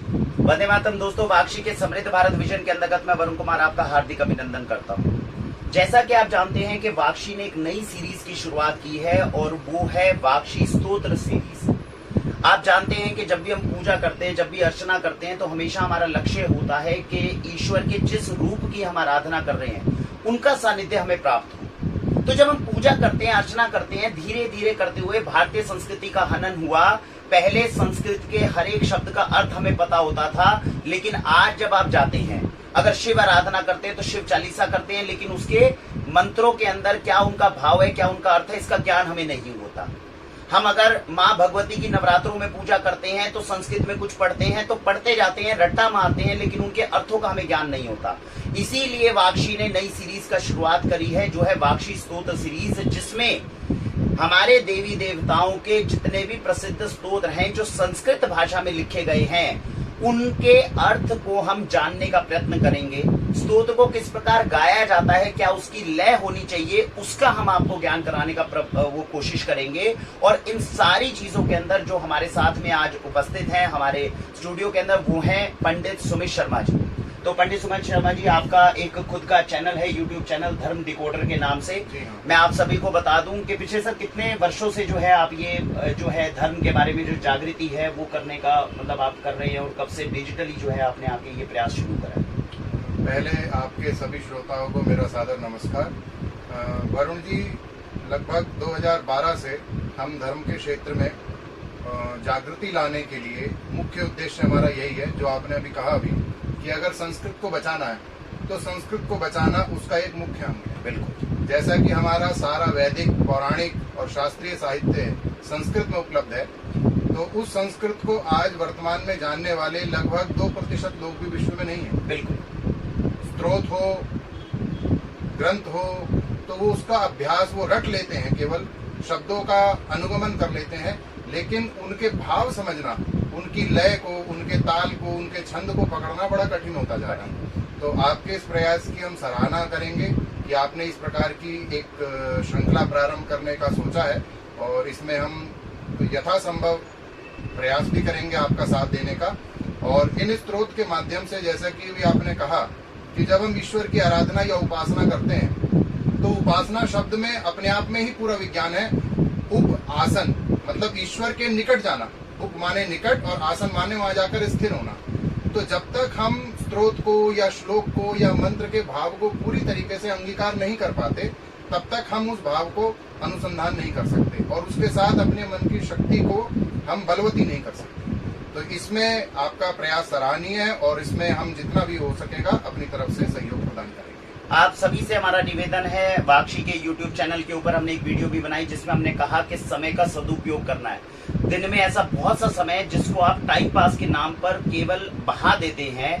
वंदे मातरम। दोस्तों, वाक्षी के समृद्ध भारत विजन के अंतर्गत मैं वरुण कुमार आपका हार्दिक अभिनंदन करता हूं। जैसा कि आप जानते हैं कि वाक्षी ने एक नई सीरीज की शुरुआत की है और वो है वाक्षी स्तोत्र सीरीज। आप जानते हैं कि जब भी हम पूजा करते हैं, जब भी अर्चना करते हैं, तो हमेशा हमारा लक्ष्य होता है कि ईश्वर के जिस रूप की हम आराधना कर रहे हैं उनका सानिध्य हमें प्राप्त हो। तो जब हम पूजा करते हैं, अर्चना करते हैं, धीरे धीरे करते हुए भारतीय संस्कृति का हनन हुआ। पहले संस्कृत के हर एक शब्द का अर्थ हमें पता होता था, लेकिन आज जब आप जाते हैं, अगर शिव आराधना करते हैं तो शिव चालीसा करते हैं, लेकिन उसके मंत्रों के अंदर क्या उनका भाव है, क्या उनका अर्थ है, इसका ज्ञान हमें नहीं होता। हम अगर माँ भगवती की नवरात्रों में पूजा करते हैं तो संस्कृत में कुछ पढ़ते हैं, तो पढ़ते जाते हैं, रट्टा मारते हैं, लेकिन उनके अर्थों का हमें ज्ञान नहीं होता। इसीलिए वाक्षी ने नई सीरीज का शुरुआत करी है, जो है वाक्षी स्तोत्र सीरीज, जिसमें हमारे देवी देवताओं के जितने भी प्रसिद्ध स्तोत्र हैं जो संस्कृत भाषा में लिखे गए हैं, उनके अर्थ को हम जानने का प्रयत्न करेंगे। स्तोत्र को किस प्रकार गाया जाता है, क्या उसकी लय होनी चाहिए, उसका हम आपको ज्ञान कराने का वो कोशिश करेंगे। और इन सारी चीजों के अंदर जो हमारे साथ में आज उपस्थित हैं हमारे स्टूडियो के अंदर, वो हैं पंडित सुमित शर्मा जी। तो पंडित सुमित शर्मा जी, आपका एक खुद का चैनल है, यूट्यूब चैनल धर्म डिकोडर के नाम से। मैं आप सभी को बता दूं कि पिछले सर कितने वर्षों से जो है आप ये जो है धर्म के बारे में जो जागृति है वो करने का मतलब आप कर रहे हैं, और कब से डिजिटली जो है आपने आके ये प्रयास शुरू करा? पहले आपके सभी श्रोताओं को मेरा सादर नमस्कार। वरुण जी, लगभग 2012 से हम धर्म के क्षेत्र में जागृति लाने के लिए मुख्य उद्देश्य हमारा यही है, जो आपने अभी कहा अभी, कि अगर संस्कृत को बचाना है तो संस्कृत को बचाना उसका एक मुख्य अंग है। बिल्कुल, जैसा कि हमारा सारा वैदिक, पौराणिक और शास्त्रीय साहित्य संस्कृत में उपलब्ध है, तो उस संस्कृत को आज वर्तमान में जानने वाले लगभग 2% लोग भी विश्व में नहीं है। बिल्कुल, स्त्रोत हो, ग्रंथ हो, तो वो उसका अभ्यास वो रट लेते हैं, केवल शब्दों का अनुगमन कर लेते हैं, लेकिन उनके भाव समझना, उनकी लय को, उनके ताल को, उनके छंद को पकड़ना बड़ा कठिन होता जा रहा है। तो आपके इस प्रयास की हम सराहना करेंगे कि आपने इस प्रकार की एक श्रृंखला प्रारंभ करने का सोचा है, और इसमें हम यथासंभव प्रयास भी करेंगे आपका साथ देने का। और इन स्त्रोत के माध्यम से, जैसा कि भी आपने कहा कि जब हम ईश्वर की आराधना या उपासना करते हैं, तो उपासना शब्द में अपने आप में ही पूरा विज्ञान है। उप आसन मतलब ईश्वर के निकट जाना, उप माने निकट और आसन माने वहां जाकर स्थिर होना। तो जब तक हम स्त्रोत को या श्लोक को या मंत्र के भाव को पूरी तरीके से अंगीकार नहीं कर पाते, तब तक हम उस भाव को अनुसंधान नहीं कर सकते, और उसके साथ अपने मन की शक्ति को हम बलवती नहीं कर सकते। तो इसमें आपका प्रयास सराहनीय है, और इसमें हम जितना भी हो सकेगा अपनी तरफ से सहयोग प्रदान करेंगे। आप सभी से हमारा निवेदन है, वाक्षी के YouTube चैनल के ऊपर हमने एक वीडियो भी बनाई जिसमें हमने कहा कि समय का सदुपयोग करना है। दिन में ऐसा बहुत सा समय है जिसको आप टाइम पास के नाम पर केवल बहा देते हैं।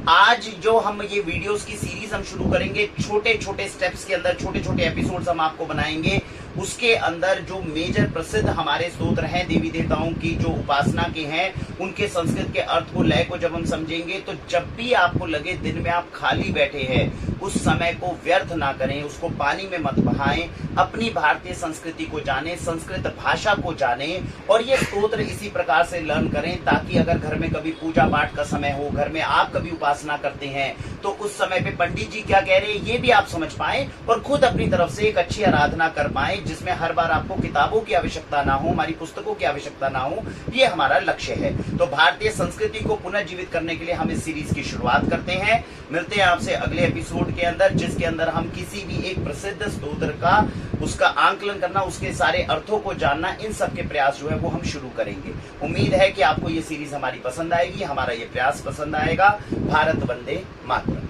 आज जो हम ये वीडियोस की सीरीज हम शुरू करेंगे, छोटे छोटे स्टेप्स के अंदर छोटे छोटे एपिसोड्स हम आपको बनाएंगे। उसके अंदर जो मेजर प्रसिद्ध हमारे स्तोत्र हैं देवी देवताओं की जो उपासना के हैं, उनके संस्कृत के अर्थ को, लय को जब हम समझेंगे, तो जब भी आपको लगे दिन में आप खाली बैठे हैं, उस समय को व्यर्थ ना करें, उसको पानी में मत बहाएं, अपनी भारतीय संस्कृति को जानें, संस्कृत भाषा को जानें, और ये स्तोत्र इसी प्रकार से लर्न करें, ताकि अगर घर में कभी पूजा पाठ का समय हो, घर में आप कभी उपासना करते हैं, तो उस समय पे पंडित जी क्या कह रहे हैं ये भी आप समझ पाएं, और खुद अपनी तरफ से एक अच्छी आराधना कर पाएं, जिसमें हर बार आपको किताबों की आवश्यकता ना हो, हमारी पुस्तकों की आवश्यकता ना हो। ये हमारा लक्ष्य है। तो भारतीय संस्कृति को पुनर्जीवित करने के लिए हम इस सीरीज की शुरुआत करते हैं। मिलते हैं आपसे अगले एपिसोड के अंदर, जिसके अंदर हम किसी भी एक प्रसिद्ध स्तोत्र का, उसका आंकलन करना, उसके सारे अर्थों को जानना, इन सब के प्रयास जो है वो हम शुरू करेंगे। उम्मीद है कि आपको ये सीरीज हमारी पसंद आएगी, हमारा ये प्रयास पसंद आएगा। भारत वंदे मातरम।